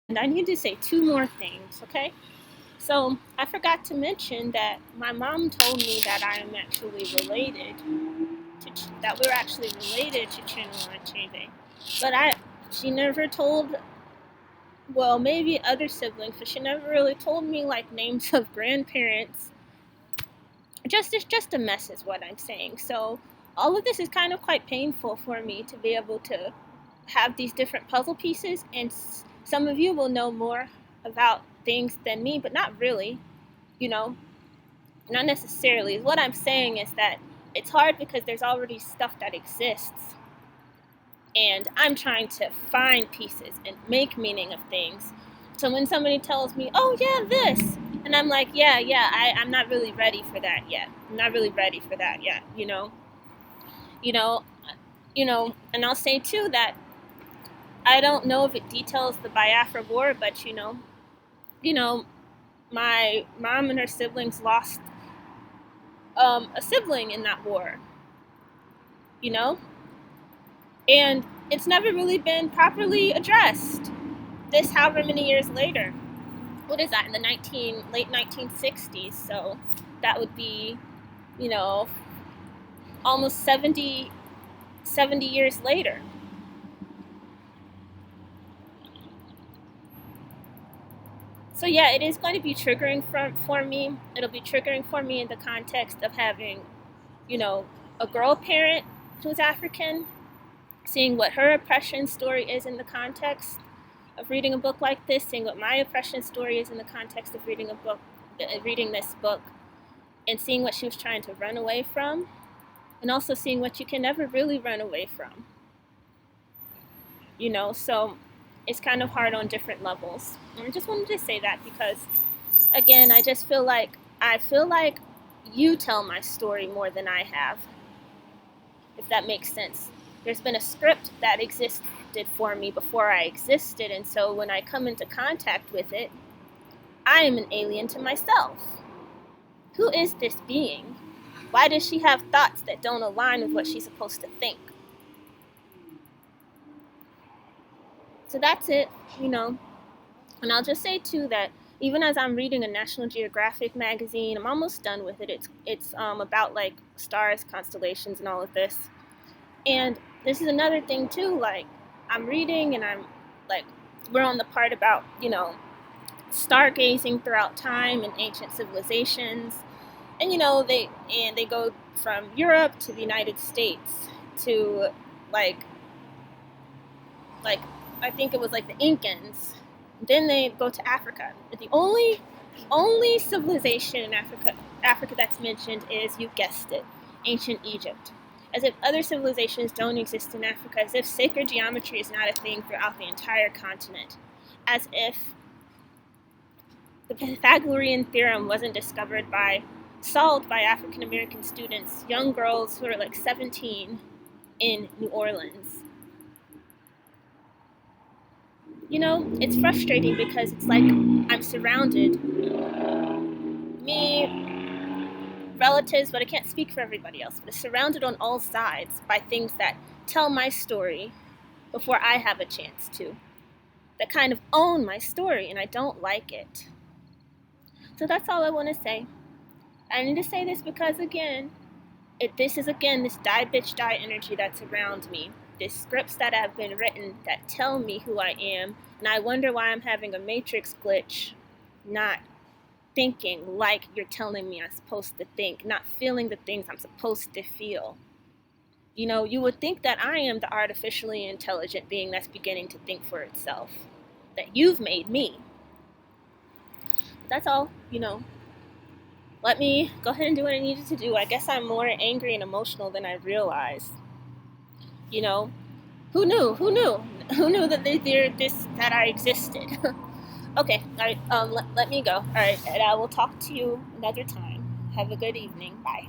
And I need to say two more things, okay? So I forgot to mention that my mom told me that I am actually related that we're actually related to Chinua Achebe, but she never told. Well, maybe other siblings, but she never really told me like names of grandparents. It's just a mess, is what I'm saying. So all of this is kind of quite painful for me to be able to have these different puzzle pieces, and some of you will know more about things than me, but not really, you know, not necessarily. What I'm saying is that it's hard because there's already stuff that exists, and I'm trying to find pieces and make meaning of things. So when somebody tells me, "Oh yeah, this," and I'm like, I'm not really ready for that yet. I'm not really ready for that yet. You know, and I'll say too that I don't know if it details the Biafra War, but you know, my mom and her siblings lost a sibling in that war. You know, and it's never really been properly addressed. This, however many years later, what is that, in the late 1960s? So that would be, you know, almost 70 years later. So yeah, it is going to be triggering for me. It'll be triggering for me in the context of having, a girl parent who's African, seeing what her oppression story is in the context of reading a book like this, seeing what my oppression story is in the context of reading this book, and seeing what she was trying to run away from, and also seeing what you can never really run away from. So it's kind of hard on different levels. And I just wanted to say that because, again, I feel like you tell my story more than I have, if that makes sense. There's been a script that existed for me before I existed, and so when I come into contact with it, I am an alien to myself. Who is this being? Why does she have thoughts that don't align with what she's supposed to think? So that's it, And I'll just say too that even as I'm reading a National Geographic magazine, I'm almost done with it. It's about like stars, constellations, and all of this. And this is another thing too. Like I'm reading, and I'm like, we're on the part about stargazing throughout time and ancient civilizations, and they go from Europe to the United States to like like I think it was like the Incans. Then they go to Africa. The only civilization in Africa that's mentioned is, you guessed it, ancient Egypt. As if other civilizations don't exist in Africa, as if sacred geometry is not a thing throughout the entire continent, as if the Pythagorean theorem wasn't solved by African American students, young girls who are like 17 in New Orleans. It's frustrating because it's like I'm surrounded, me, relatives, but I can't speak for everybody else, but it's surrounded on all sides by things that tell my story before I have a chance to, that kind of own my story, and I don't like it. So that's all I want to say. I need to say this because, again, this is this die bitch die energy that's around me. These scripts that have been written that tell me who I am, and I wonder why I'm having a matrix glitch, not thinking like you're telling me I'm supposed to think, not feeling the things I'm supposed to feel. You would think that I am the artificially intelligent being that's beginning to think for itself, that you've made me. That's all. Let me go ahead and do what I needed to do. I guess I'm more angry and emotional than I realized. Who knew? Who knew? Who knew that that I existed? Okay, all right. Let me go. All right, and I will talk to you another time. Have a good evening. Bye.